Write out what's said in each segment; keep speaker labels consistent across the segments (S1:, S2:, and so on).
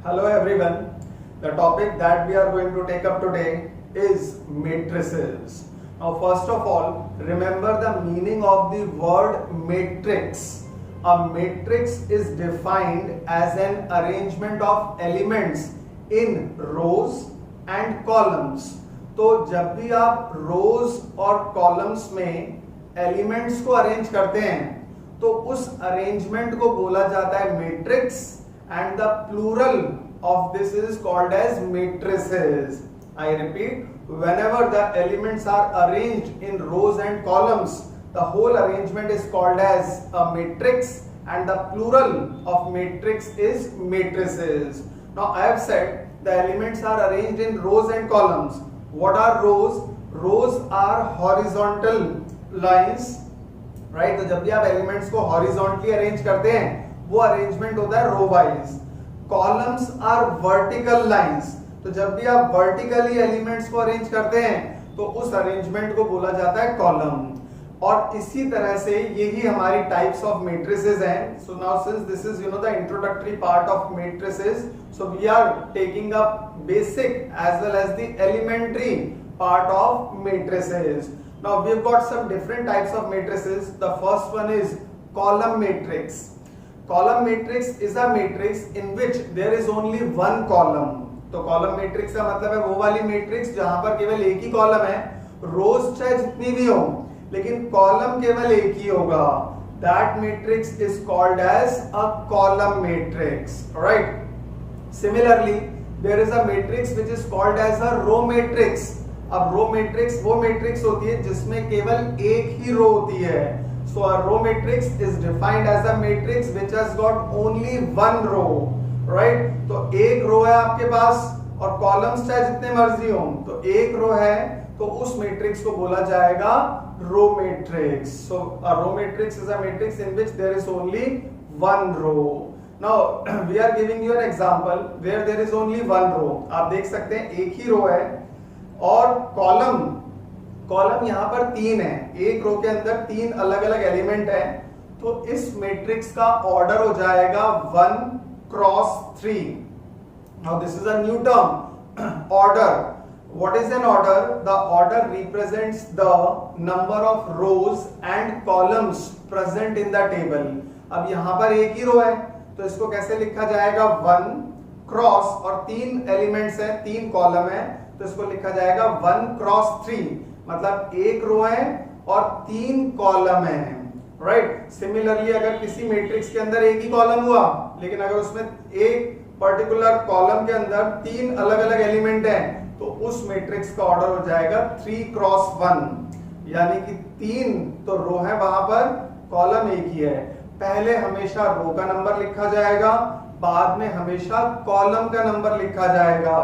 S1: Hello everyone. The topic that we are going to take up today is matrices. Now first of all, remember the meaning of the word matrix. A matrix is defined as an arrangement of elements in rows and columns. तो जब भी आप rows और columns में elements को arrange करते हैं तो उस arrangement को बोला जाता है matrix and the plural of this is called as matrices. I repeat, whenever the elements are arranged in rows and columns, the whole arrangement is called as a matrix and the plural of matrix is matrices. Now I have said the elements are arranged in rows and columns. What are rows? Rows are horizontal lines, right? तो जब भी आप elements को horizontally arrange करते हैं वो arrangement होता है row wise. Columns are vertical lines. तो जब भी आप vertically elements को arrange करते हैं तो उस arrangement को बोला जाता है column. और इसी तरह से यही हमारी types of matrices हैं. So now since this is the introductory part of matrices, so we are taking up basic as well as the elementary part of matrices. Now we've got some different types of matrices. The first one is column matrix. Column matrix is a matrix in which there is only one column. तो column matrix का मतलब है वो वाली matrix जहां पर केवल एक ही column है, rows चाहे जितनी भी हो, लेकिन column केवल एक ही होगा. That matrix is called as a column matrix. Alright. Similarly, there is a matrix which is called as a row matrix. अब रो मैट्रिक्स वो मैट्रिक्स होती है जिसमें केवल एक ही रो होती है. So a row matrix is defined as a matrix which has got only one row, right? तो एक रो है आपके पास और कॉलम्स चाहे जितने मर्जी हो, तो एक रो है तो उस मैट्रिक्स को बोला जाएगा row matrix. So a row matrix is a matrix in which there is only one row. Now we are giving you an example where there is only one row. आप देख सकते हैं एक ही रो है और कॉलम यहाँ पर तीन है. एक रो के अंदर तीन अलग अलग एलिमेंट है तो इस मैट्रिक्स का ऑर्डर हो जाएगा 1 cross 3. Now this is a new term, order. What is an order? The order represents the number of rows and columns present in the table. अब यहाँ पर एक ही रो है तो इसको कैसे लिखा जाएगा? 1 क्रॉस और तीन एलिमेंट्स है, तीन कॉलम है तो इसको लिखा जाएगा 1 क्रॉस 3. मतलब एक रो है और तीन कॉलम है, राइट. सिमिलरली अगर किसी मैट्रिक्स के अंदर एक ही कॉलम हुआ लेकिन अगर उसमें एक पर्टिकुलर कॉलम के अंदर तीन अलग अलग एलिमेंट हैं तो उस मैट्रिक्स का ऑर्डर हो जाएगा 3 क्रॉस 1. यानी कि तीन तो रो है वहां पर, कॉलम एक ही है. पहले हमेशा रो का नंबर लिखा जाएगा, बाद में हमेशा कॉलम का नंबर लिखा जाएगा.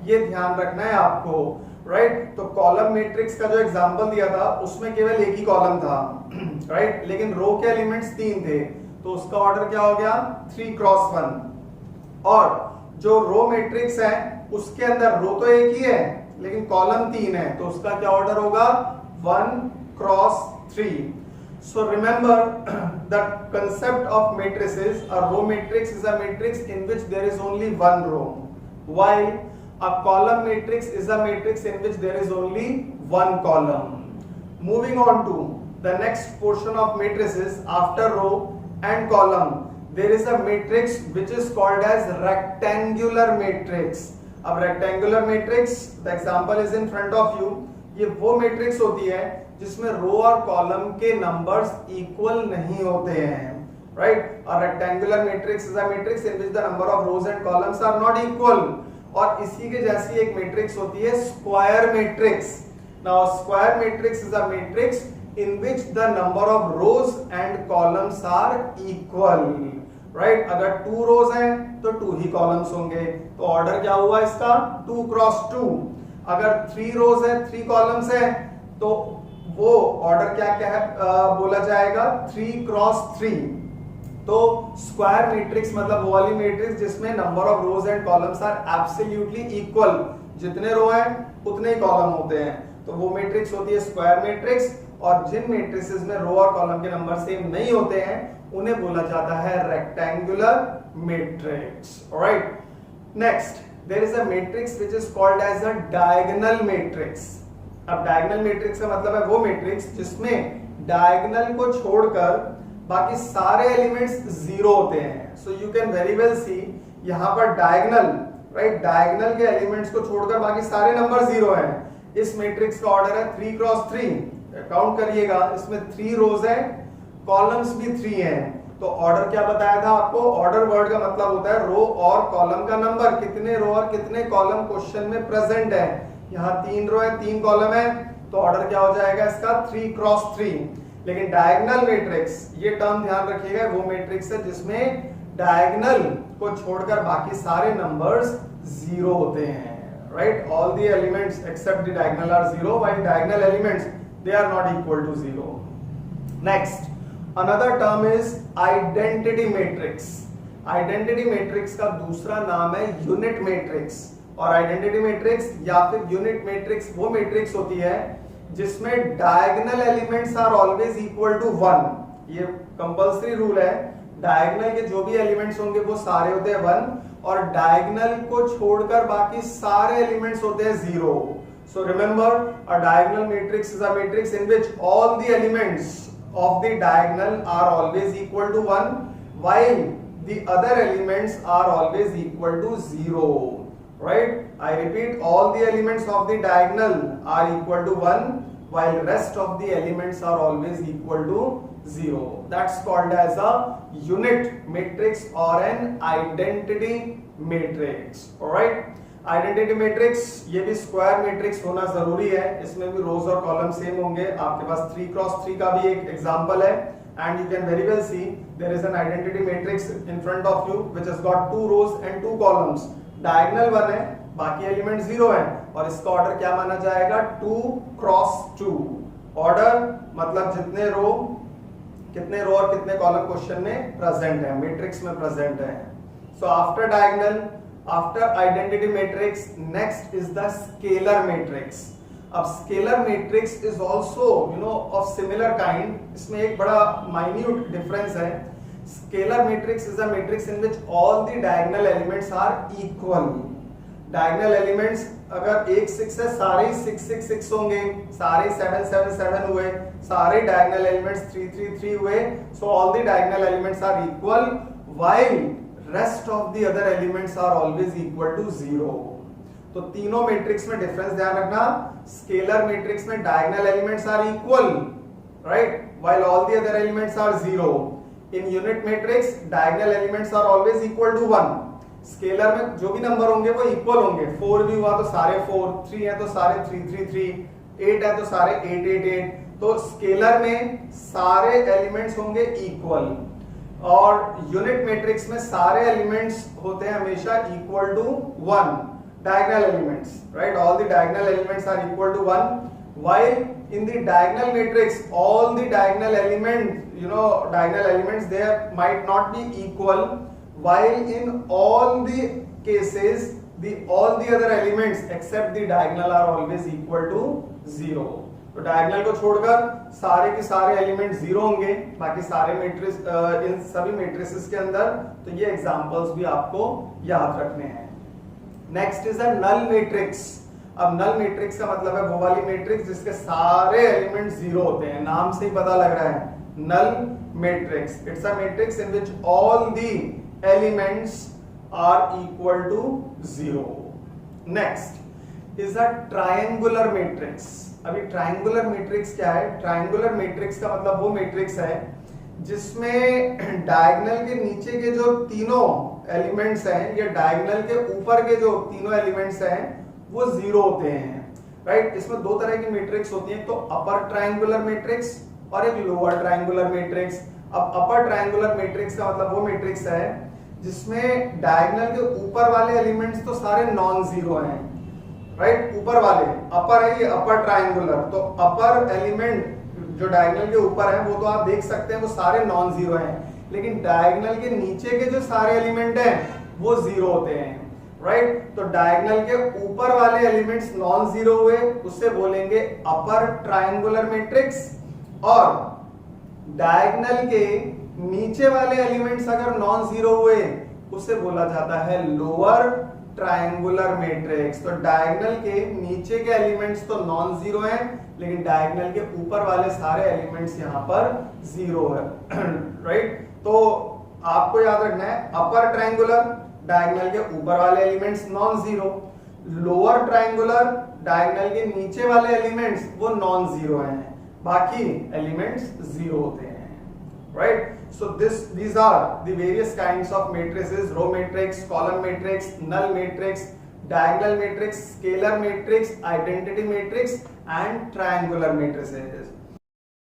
S1: ये ध्यान रखना है आपको, राइट. तो कॉलम मैट्रिक्स का जो एग्जांपल दिया था उसमें केवल एक ही कॉलम था, राइट. लेकिन रो के एलिमेंट्स तीन थे तो उसका ऑर्डर क्या हो गया? 3 क्रॉस 1. और जो रो मैट्रिक्स है उसके अंदर रो तो एक ही है लेकिन कॉलम तीन है तो उसका क्या ऑर्डर होगा? 1 cross 3. So remember the concept of matrices. A row matrix is a matrix in which there is only one row, while a column matrix is a matrix in which there is only one column. Moving on to the next portion of matrices, after row and column, there is a matrix which is called as rectangular matrix. अब rectangular matrix, the example is in front of you. ये वो matrix होती है जिसमें रो और column के numbers equal नहीं होते हैं, right? A rectangular matrix is a matrix in which the number of rows and columns are not equal. और इसी के जैसी एक मैट्रिक्स होती है square matrix. Now square matrix is a matrix in which the number of rows and columns are equal, right. अगर 2 रोज हैं तो 2 ही कॉलम्स होंगे. तो ऑर्डर क्या हुआ इसका? 2 क्रॉस 2. अगर 3 रोज है 3 कॉलम्स है तो वो ऑर्डर क्या क्या है बोला जाएगा? 3 क्रॉस 3. तो स्क्वायर मैट्रिक्स मतलब वो वाली मैट्रिक्स जिसमें number of rows and columns are absolutely equal. जितने रो हैं उतने ही कॉलम होते हैं तो वो मैट्रिक्स होती है स्क्वायर मैट्रिक्स. और जिन मैट्रिसेस में रो और कॉलम के नंबर सेम नहीं होते हैं उन्हें बोला जाता है rectangular matrix. Alright. Next, there is a matrix which is called as a diagonal matrix. अब डायगोनल मैट्रिक्स का मतलब है वो मैट्रिक्स जिसमें डायगोनल को छोड़कर बाकी सारे एलिमेंट्स जीरो होते हैं। So you can very well see यहां पर डायगोनल, राइट, डायगोनल के एलिमेंट्स को छोड़कर बाकी सारे नंबर जीरो हैं। इस मैट्रिक्स का ऑर्डर है 3 क्रॉस 3। काउंट करिएगा, इसमें 3 रोज हैं, कॉलम्स भी 3 हैं। तो ऑर्डर क्या बताया था आपको? ऑर्डर वर्ड का मतलब होता है रो और कॉलम का नंबर, कितने रो और कितने कॉलम क्वेश्चन में प्रेजेंट है। यहाँ 3 रो है, 3 कॉलम है, तो ऑर्डर क्या हो जाएगा इसका? 3 क्रॉस 3। लेकिन डायगोनल मैट्रिक्स, ये टर्म ध्यान रखिएगा, वो मैट्रिक्स है जिसमें डायगोनल को छोड़कर बाकी सारे नंबर्स जीरो होते हैं, right. All the elements except the diagonal are zero, while diagonal elements they are not equal to zero. Next, another term is identity matrix. Identity matrix का दूसरा नाम है यूनिट मैट्रिक्स। और आइडेंटिटी मैट्रिक्स या फिर unit matrix वो matrix होती है जिसमें diagonal elements are always equal to 1। ये कंपल्सरी रूल है, डायगोनल के जो भी एलिमेंट्स होंगे वो सारे होते हैं 1 और डायगोनल को छोड़कर बाकी सारे एलिमेंट्स होते हैं 0। So remember, a diagonal matrix is a matrix in which all the elements of the diagonal are always equal to 1 while the other elements are always equal to 0, right? I repeat, all the elements of the diagonal are equal to 1 while rest of the elements are always equal to 0. That's called as a unit matrix or an identity matrix, all right? Identity matrix ये भी square matrix होना जरूरी है, इसमें भी रोज और column same होंगे। आपके पास 3 क्रॉस 3 का भी एक एग्जांपल है and you can very well see there is an identity matrix in front of you which has got 2 rows and 2 columns. Diagonal 1 है, बाकी एलिमेंट 0 है और इसका ऑर्डर क्या माना जाएगा? 2 क्रॉस 2। ऑर्डर मतलब जितने रो और कितने कॉलम क्वेश्चन में प्रेजेंट है, मैट्रिक्स में प्रेजेंट है। So after diagonal, after identity matrix, next is the scalar matrix. अब scalar matrix is also of similar kind. इसमें एक बड़ा minute difference है। Scalar matrix is a matrix in which all the diagonal elements are equal. Diagonal elements अगर 1 6 है, सारे 6 6 6 होंगे, सारे 7 7 7 हुए, सारे diagonal elements 3 3 3 हुए। So all the diagonal elements are equal while rest of the other elements are always equal to 0. तो तीनों मैट्रिक्स में डिफरेंस ध्यान रखना। स्केलर मैट्रिक्स में diagonal elements are equal, right, while all the other elements are 0. in unit matrix diagonal elements are always equal to 1। Scalar में जो भी number होंगे वो इक्वल होंगे। 4 भी हुआ तो सारे 4, 3 है तो सारे 3 3 3, 8 है तो सारे 8 8 8। तो स्केलर में सारे एलिमेंट्स होंगे इक्वल और यूनिट मैट्रिक्स में सारे एलिमेंट्स होते हैं हमेशा equal to 1। Diagonal elements, right, all the diagonal elements are equal to 1 while in the diagonal matrix all the diagonal elements diagonal elements there might not be equal, while in all the cases all the other elements except the diagonal are always equal to 0. तो diagonal को छोड़कर सारे के सारे element 0 होंगे, बाकी सारे matrix इन सभी मैट्रिसेस के अंदर। तो ये एग्जांपल्स भी आपको याद रखने हैं। Next is a null matrix. अब नल मैट्रिक्स का मतलब है वो वाली मैट्रिक्स जिसके सारे एलिमेंट 0 होते हैं। नाम से ही पता लग रहा है, null matrix. It's a matrix in which all the elements are equal to 0। Next is a triangular matrix. अभी ट्रायंगुलर मैट्रिक्स क्या है? ट्रायंगुलर मैट्रिक्स का मतलब वो मैट्रिक्स है जिसमें डायगोनल के नीचे के जो तीनों एलिमेंट्स हैं या डायगोनल के ऊपर के जो तीनों एलिमेंट्स हैं वो 0 होते हैं, राइट। इसमें 2 तरह की मैट्रिक्स होती है, तो अपर ट्रायंगुलर मैट्रिक्स और एक लोअर ट्रायंगुलर मैट्रिक्स। अब अपर ट्रायंगुलर मैट्रिक्स का मतलब वो मैट्रिक्स है जिसमें डायगोनल के ऊपर वाले एलिमेंट्स तो सारे नॉन जीरो हैं, राइट, ऊपर वाले अपर है, ये अपर ट्रायंगुलर। तो अपर एलिमेंट जो डायगोनल के ऊपर है वो तो आप देख सकते हैं वो सारे नॉन जीरो हैं, लेकिन डायगोनल के नीचे के जो सारे एलिमेंट हैं वो 0 होते हैं, राइट। तो डायगोनल के ऊपर वाले एलिमेंट्स नॉन जीरो हुए, उससे बोलेंगे अपर ट्रायंगुलर मैट्रिक्स, और डायगोनल के नीचे वाले एलिमेंट्स अगर नॉन जीरो हुए उससे बोला जाता है लोअर ट्रायंगुलर मैट्रिक्स। तो डायगोनल के नीचे के एलिमेंट्स तो नॉन जीरो हैं, लेकिन डायगोनल के ऊपर वाले सारे एलिमेंट्स यहाँ पर जीरो है। राइट, तो आपको याद रखना है अपर ट्रायंगुलर डायगोनल के ऊपर वाले elements non zero, lower triangular diagonal के नीचे वाले एलिमेंट्स वो नॉन जीरो हैं, बाकी एलिमेंट्स जीरो होते हैं। Right, so these are the various kinds of matrices: row matrix, column matrix, null matrix, diagonal matrix, scalar matrix, identity matrix and triangular matrices.